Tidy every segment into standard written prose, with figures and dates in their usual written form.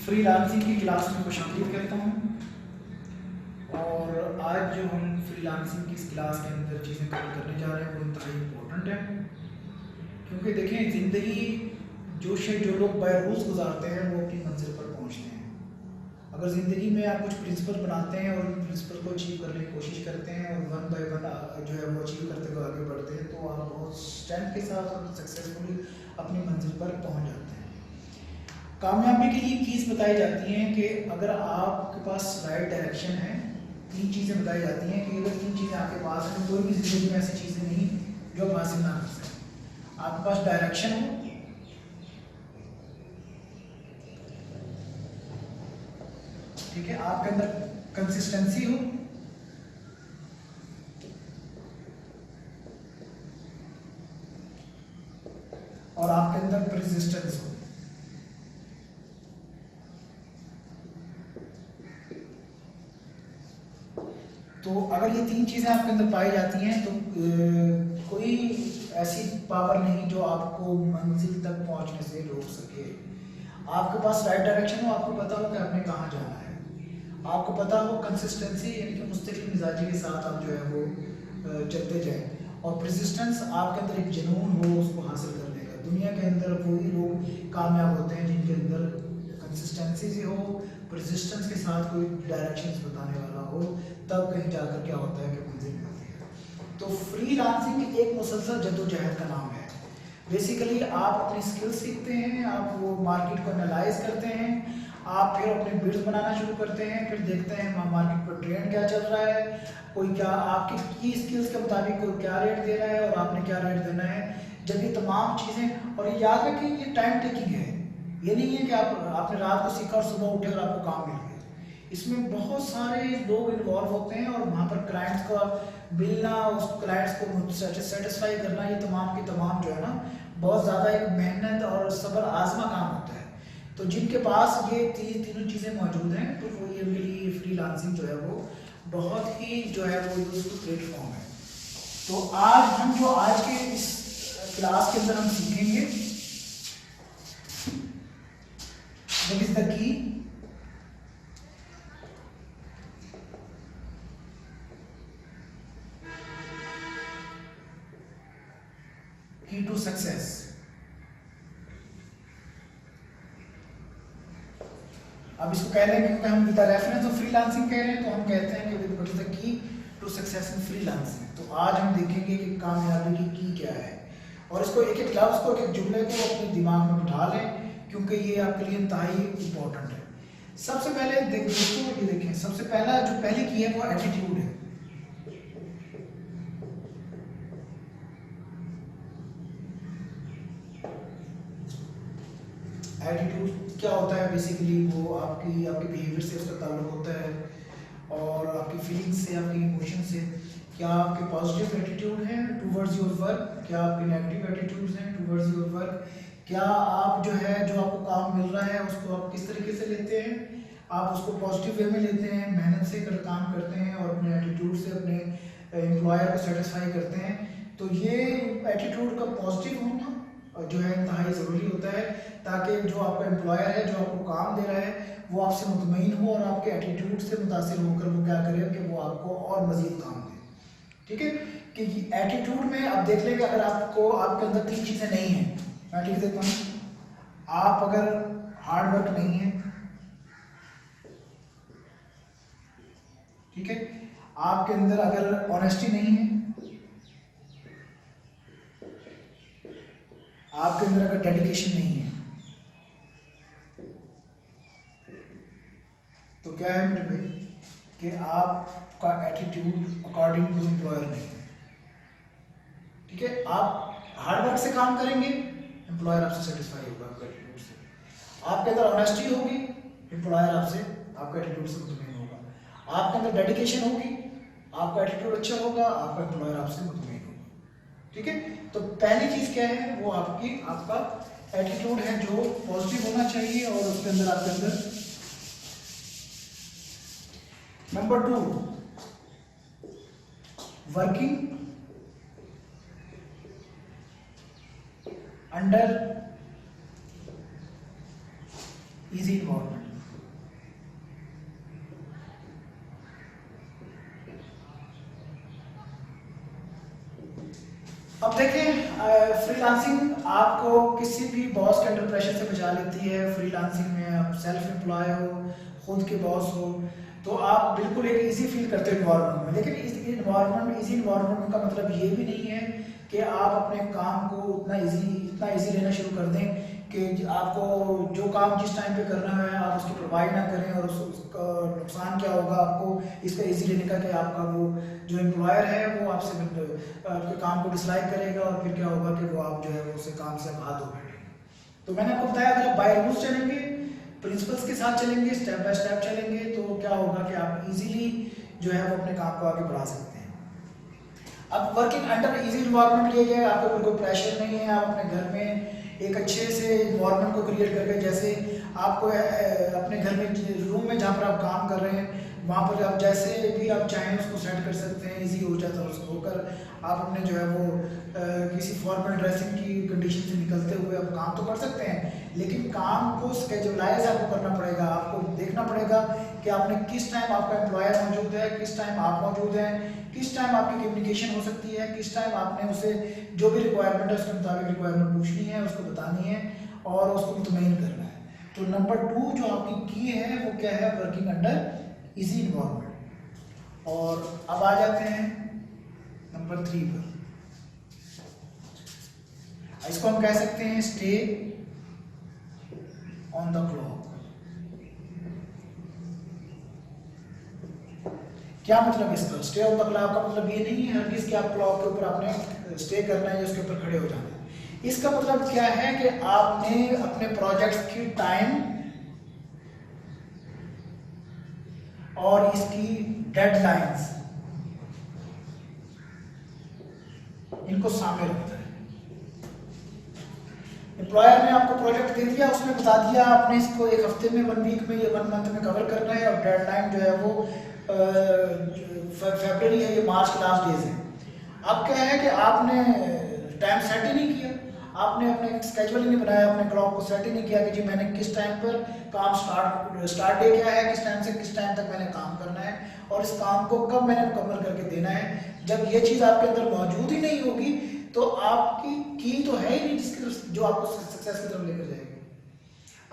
Freelancing की class में खुशामदीद कहता हूँ। और आज जो हम फ्रीलांसिंग की इस क्लास के अंदर चीज़ें कवर करने जा रहे हैं वो इंतहाई इम्पोर्टेंट है, क्योंकि देखें ज़िंदगी जो लोग बाय रूल्स गुजारते हैं वो अपनी मंजिल पर पहुँचते हैं। अगर ज़िंदगी में आप कुछ प्रिंसिपल बनाते हैं और उन प्रिंसिपल को अचीव करने की कोशिश करते हैं और वन बाय वन जो है वो अचीव करते हुए आगे बढ़ते हैं तो आप बहुत स्ट्रेंथ के साथ और सक्सेसफुली अपनी मंजिल पर पहुँच जाते हैं। कामयाबी के लिए कीज़ बताई जाती हैं कि अगर आपके पास राइट डायरेक्शन है, तीन चीज़ें बताई जाती हैं कि अगर तीन चीज़ें आपके पास हैं, कोई भी ज़िंदगी में ऐसी चीज़ें नहीं जो आप हासिल ना कर सकें। आपके पास डायरेक्शन हो, ठीक है, आपके अंदर कंसिस्टेंसी हो, और आपके अंदर परसिस्टेंस हो। तो अगर ये तीन चीज़ें आपके अंदर पाई जाती हैं तो कोई ऐसी पावर नहीं जो आपको मंजिल तक पहुंचने से रोक सके। आपके पास राइट डायरेक्शन हो, आपको पता हो कि आपने कहाँ जाना है, आपको पता हो कंसिस्टेंसी यानी कि मुस्तकिल मिजाजी के साथ आप जो है वो चलते जाएं, और परसिस्टेंस आपके अंदर एक जुनून हो उसको हासिल करने का। दुनिया के अंदर वही लोग कामयाब होते हैं जिनके अंदर कंसिस्टेंसी से हो, परसिस्टेंस के साथ कोई डायरेक्शंस बताने वाला हो, तब कहीं जाकर क्या होता है कि मंजिल मिलती है। तो फ्रीलांसिंग एक मुसलसल जद्दोजहद का नाम है। बेसिकली आप अपनी स्किल्स सीखते हैं, आप वो मार्केट को एनालाइज करते हैं, आप फिर अपने बिड्स बनाना शुरू करते हैं, फिर देखते हैं मार्केट पर ट्रेंड क्या चल रहा है, कोई क्या आपकी की स्किल्स के मुताबिक कोई क्या रेट दे रहा है और आपने क्या रेट देना है। जब ये तमाम चीज़ें, और याद रखें ये टाइम टेकिंग है, ये नहीं है कि आपने रात को सीखा और सुबह उठे और आपको काम मिल गया। इसमें बहुत सारे लोग इन्वॉल्व होते हैं और वहाँ पर क्लाइंट्स का मिलना, उस क्लाइंट्स को सेटिस्फाई करना, ये तमाम की तमाम जो है ना बहुत ज़्यादा एक मेहनत और सब्र आजमा काम होता है। तो जिनके पास ये तीनों चीज़ें मौजूद हैं तो वो ये मेरी फ्रीलांसिंग जो है वो बहुत ही जो है वो यूजफुल प्लेटफॉर्म है। तो आज के इस क्लास के अंदर हम सीखेंगे what is the key to success. अब इसको कह रहे हैं क्योंकि हम विद रेफरेंस ऑफ फ्रीलांसिंग कह रहे हैं तो हम कहते हैं कि what is the key to success in freelancing. तो आज हम देखेंगे कि कामयाबी की क्या है, और इसको एक एक लफ्ज को, एक एक जुमले को अपने दिमाग में बिठा लें क्योंकि ये आपके लिए इंतहाई इंपॉर्टेंट है। सबसे पहले दोस्तों ये देखें, सबसे पहला जो पहली की है वो एटीट्यूड है। एटीट्यूड क्या होता है? बेसिकली वो आपके बिहेवियर से उसका ताल्लुक होता है और आपकी फीलिंग्स से, आपकी इमोशन से। क्या आपके पॉजिटिव एटीट्यूड है टूवर्ड्स योर वर्क, क्या आपके नेगेटिव एटीट्यूड्स हैं टूवर्ड्स योर वर्क, क्या आप जो आपको काम मिल रहा है उसको आप किस तरीके से लेते हैं, आप उसको पॉजिटिव वे में लेते हैं, मेहनत से काम करते हैं और अपने एटीट्यूड से अपने एम्प्लॉयर को सेटिस्फाई करते हैं। तो ये एटीट्यूड का पॉजिटिव होना जो है इंतहाई ज़रूरी होता है, ताकि जो आपका एम्प्लॉयर है जो आपको काम दे रहा है वो आपसे मुतमईन हो और आपके एटीट्यूड से मुतासिर होकर वो क्या करे कि वो आपको और मज़ीद काम दे। ठीक है, कि एटीट्यूड में आप देख लेंगे अगर आपके अंदर तीन चीज़ें नहीं हैं, मैं ठीक देता हूँ, आप अगर हार्ड वर्क नहीं है, ठीक है, आपके अंदर अगर ऑनेस्टी नहीं है, आपके अंदर अगर डेडिकेशन नहीं है, तो क्या है मेरे भाई कि आपका एटीट्यूड अकॉर्डिंग टू एम्प्लॉयर नहीं है। ठीक है, आप हार्ड वर्क से काम करेंगे, एम्प्लॉयर आपसे सेटिस्फाई होगा आपका एटीट्यूड से। आपके अंदर ऑनेस्टी होगी, एम्प्लॉयर आपसे आपका एटीट्यूड से मुतमईन होगा। आपके अंदर डेडिकेशन होगी, आपका एटीट्यूड अच्छा होगा, आपका एम्प्लॉयर आपसे मुतमईन होगा। ठीक है, तो पहली चीज क्या है वो आपका एटीट्यूड है जो पॉजिटिव होना चाहिए और उसके अंदर आपके अंदर। Number 2, working under easy environment. Freelancing आपको किसी भी बॉस के अंडर प्रेशर से बचा लेती है। फ्रीलांसिंग में आप सेल्फ एम्प्लॉय हो, खुद के बॉस हो, तो आप बिल्कुल एक इजी फील करते हो इन्वायरमेंट में। लेकिन इस इन्वायरमेंट इजी इन्वायरमेंट का मतलब ये भी नहीं है कि आप अपने काम को इतना इजी लेना शुरू कर दें कि आपको जो काम जिस टाइम पे करना है आप उसकी प्रोवाइड ना करें, और उसका नुकसान क्या होगा आपको इसका इजी लेने का, कि आपका वो जो एम्प्लॉयर है वो आपसे आपके काम को डिसलाइक करेगा, और फिर क्या होगा कि वो आप जो है वो उससे काम से बात हो बैठेंगे। तो मैंने आपको बताया, अगर आप बाय रूल्स चलेंगे, प्रिंसिपल्स के साथ चलेंगे, स्टेप बाय स्टेप चलेंगे, तो क्या होगा कि आप इजीली जो है वो अपने काम को आगे बढ़ा सकते हैं। अब वर्किंग अंडर इजी इन्वायरमेंट लिए गए, आपको बिल्कुल प्रेशर नहीं है। आप अपने घर में एक अच्छे से इन्वायरमेंट को क्रिएट करके, जैसे आपको अपने घर में रूम में जहाँ पर आप काम कर रहे हैं वहाँ पर आप जैसे भी आप चाहें उसको सेट कर सकते हैं, इजी हो जाता है उसको होकर। आप अपने जो है वो किसी फॉर्मल ड्रेसिंग की कंडीशन से निकलते हुए आप काम तो कर सकते हैं, लेकिन काम को स्केजुलाइज आपको करना पड़ेगा। आपको देखना पड़ेगा कि आपने किस टाइम आपका एम्प्लॉयर मौजूद है, किस टाइम आप मौजूद हैं, किस टाइम आपकी कम्युनिकेशन हो सकती है, किस टाइम आपने उसे जो भी रिक्वायरमेंट है उसके मुताबिक रिक्वायरमेंट पूछनी है, उसको बतानी है और उसको मुतमईन करना है। तो नंबर 2 जो आपकी की है वो क्या है, वर्किंग अंडर इजी इन्वायरमेंट। और अब आ जाते हैं नंबर 3 पर। इसको हम कह सकते हैं स्टे ऑन द क्लॉक। क्या मतलब है इसका? स्टे ऑन द क्लॉक का मतलब ये नहीं है हरगिज़ कि आप क्लॉक के ऊपर आपने स्टे करना है या उसके ऊपर खड़े हो जाना है। इसका मतलब क्या है कि आपने अपने प्रोजेक्ट की टाइम और इसकी डेडलाइंस इनको सामने रखता है। एम्प्लॉयर ने आपको प्रोजेक्ट दे दिया, उसमें बता दिया आपने इसको 1 हफ्ते में, 1 वीक में या 1 मंथ में कवर करना है, और डेडलाइन जो है वो फरवरी है या मार्च के लास्ट डेज है। अब क्या है कि आपने टाइम सेट ही नहीं किया, आपने अपने स्केड्यूल ही नहीं बनाया, अपने क्लॉक को सेट ही नहीं किया कि जी मैंने किस टाइम पर काम स्टार्ट डे क्या है, किस टाइम से किस टाइम तक मैंने काम करना है, और इस काम को कब मैंने मुकम्मल करके देना है। जब ये चीज़ आपके अंदर मौजूद ही नहीं होगी तो आपकी की तो है ही नहीं जिसकी जो आपको सक्सेस की तरफ लेकर जाएगी।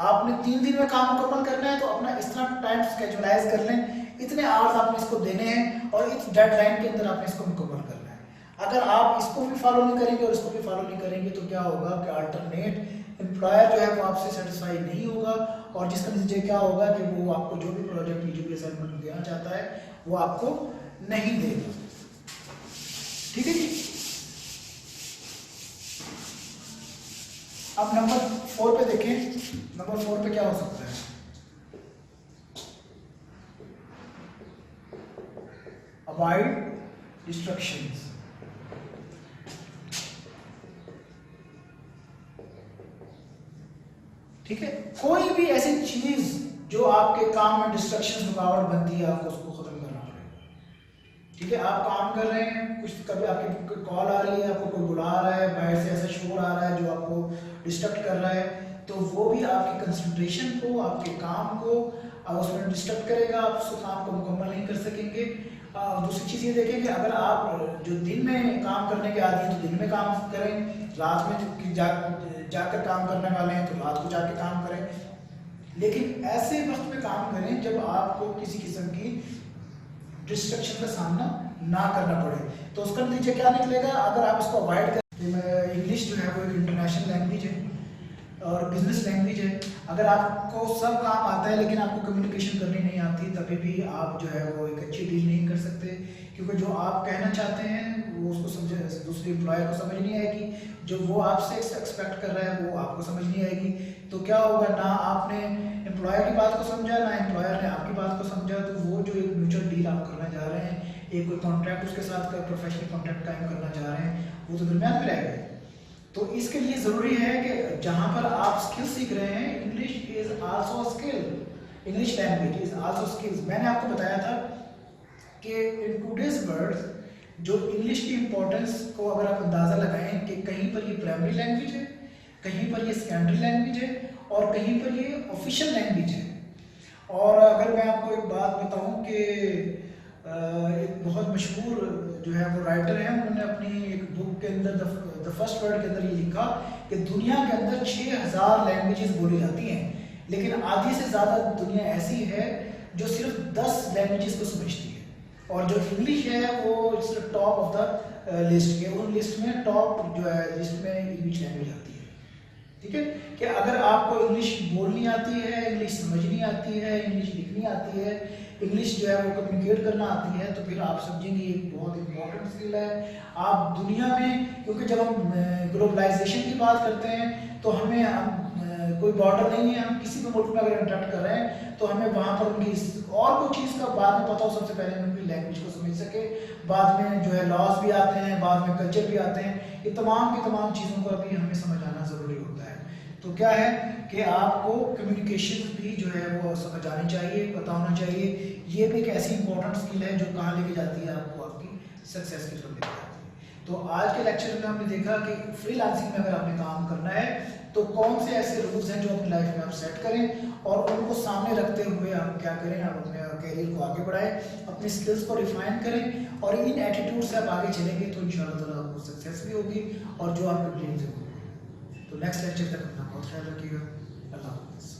आपने 3 दिन में काम मुकम्मल करना है तो अपना इतना टाइम स्केजुलाइज कर लें, इतने आवर्स आपने इसको देने हैं और इस डेडलाइन के अंदर आपने इसको मुकम्मल करना है। अगर आप इसको भी फॉलो नहीं करेंगे और इसको भी फॉलो नहीं करेंगे तो क्या होगा कि अल्टरनेट एम्प्लॉयर जो है वो आपसे सेटिस्फाई नहीं होगा, और जिसका नतीजा क्या होगा कि वो आपको जो भी प्रोजेक्ट जो भी असाइनमेंट देना चाहता है वो आपको नहीं देगा। ठीक है जी। अब नंबर 4 पे देखें, नंबर 4 पे क्या हो सकता है। Avoid distractions. ठीक है, कोई भी ऐसी चीज जो आपके काम में डिस्ट्रैक्शन रुकावट बनती है आपको उसको खत्म करना पड़ेगा। ठीक है, आप काम कर रहे हैं, कुछ कभी आपकी कॉल आ रही है, आपको कोई बुला रहा है, बाहर से ऐसा शोर आ रहा है जो आपको डिस्टर्ब कर रहा है, तो वो भी आपकी कंसंट्रेशन को, आपके काम को उसमें डिस्टर्ब करेगा, आप उस काम को मुकम्मल नहीं कर सकेंगे। दूसरी चीज़ ये देखें कि अगर आप जो दिन में काम करने के आदि हैं तो दिन में काम करें, रात में जाकर काम करने वाले हैं तो रात को जाकर काम करें, लेकिन ऐसे वक्त में काम करें जब आपको किसी किस्म की डिस्ट्रक्शन का सामना ना करना पड़े। तो उसका नतीजा क्या निकलेगा अगर आप इसको अवॉइड करें। इंग्लिश जो है वो एक इंटरनेशनल लैंग्वेज है और बिजनेस लैंग्वेज है। अगर आपको सब काम आता है लेकिन आपको कम्युनिकेशन करनी नहीं आती, तभी भी आप जो है वो एक अच्छी डील नहीं कर सकते, क्योंकि जो आप कहना चाहते हैं वो उसको समझ, दूसरे एम्प्लॉयर को समझ नहीं आएगी, जो वो आपसे एक्सपेक्ट कर रहा है वो आपको समझ नहीं आएगी। तो क्या होगा, ना आपने एम्प्लॉयर की बात को समझा, ना एम्प्लॉयर ने आपकी बात को समझा, तो वो जो एक म्यूचुअल डील आप करना चाह रहे हैं, एक कोई कॉन्ट्रैक्ट उसके साथ प्रोफेशनल कॉन्ट्रैक्ट कायम करना चाह रहे हैं, वो तो दरमियान में रह गए। तो इसके लिए ज़रूरी है कि जहाँ पर आप स्किल सीख रहे हैं, English is also skill, English language is also skills. मैंने आपको बताया था कि इन टूडेज वर्ल्ड जो इंग्लिश की इम्पोर्टेंस को अगर आप अंदाज़ा लगाएं कि कहीं पर ये प्राइमरी लैंग्वेज है, कहीं पर ये सेकेंडरी लैंग्वेज है और कहीं पर ये ऑफिशियल लैंग्वेज है। और अगर मैं आपको एक बात बताऊं कि एक बहुत मशहूर जो है वो राइटर हैं, उन्होंने अपनी एक बुक के अंदर द फर्स्ट वर्ड के अंदर ये लिखा कि दुनिया के अंदर 6000 लैंग्वेजेस बोली जाती हैं, लेकिन आधी से ज़्यादा दुनिया ऐसी है जो सिर्फ 10 लैंग्वेजेस को समझती है, और जो इंग्लिश है वो its top of the list के, उन लिस्ट में टॉप जो है लिस्ट में इंग्लिश लैंग्वेज आती है। ठीक है, कि अगर आपको इंग्लिश बोलनी आती है, इंग्लिश समझनी आती है, इंग्लिश लिखनी आती है, इंग्लिश जो है वो कम्युनिकेट करना आती है, तो फिर आप समझेंगे एक बहुत इंपॉर्टेंट स्किल है। आप दुनिया में, क्योंकि जब हम ग्लोबलाइजेशन की बात करते हैं तो हम कोई बॉर्डर नहीं है, हम किसी भी मुल्क में अगर इंटरेक्ट कर रहे हैं तो हमें वहाँ पर उनकी और कोई चीज़ का बाद में पता हो, सबसे पहले हम उनकी लैंग्वेज को समझ सके, बाद में जो है लॉज भी आते हैं, बाद में कल्चर भी आते हैं, ये तमाम की तमाम चीज़ों को अभी हमें समझ आना ज़रूरी होता है। तो क्या है कि आपको कम्युनिकेशन भी जो है वो समझ आनी चाहिए, पता होना चाहिए। ये भी एक ऐसी इंपॉर्टेंट स्किल है जो कहाँ लेके जाती है आपको आपकी सक्सेस की तरफ लेके जाती है। तो आज के लेक्चर में हमने देखा कि फ्रीलांसिंग में अगर आपने काम करना है तो कौन से ऐसे रूल्स हैं जो अपनी लाइफ में आप सेट करें, और उनको सामने रखते हुए आप क्या करें, आप अपने करियर को आगे बढ़ाएं, अपने स्किल्स को रिफाइन करें, और इन एटीट्यूड से आप आगे चलेंगे तो इंशाल्लाह ताला आपको सक्सेस भी होगी और जो आपके ड्रीम्स है वो। तो नेक्स्ट लेक्चर तक अपना बहुत ख्याल रखिएगा। अल्लाह हाफ़िज़।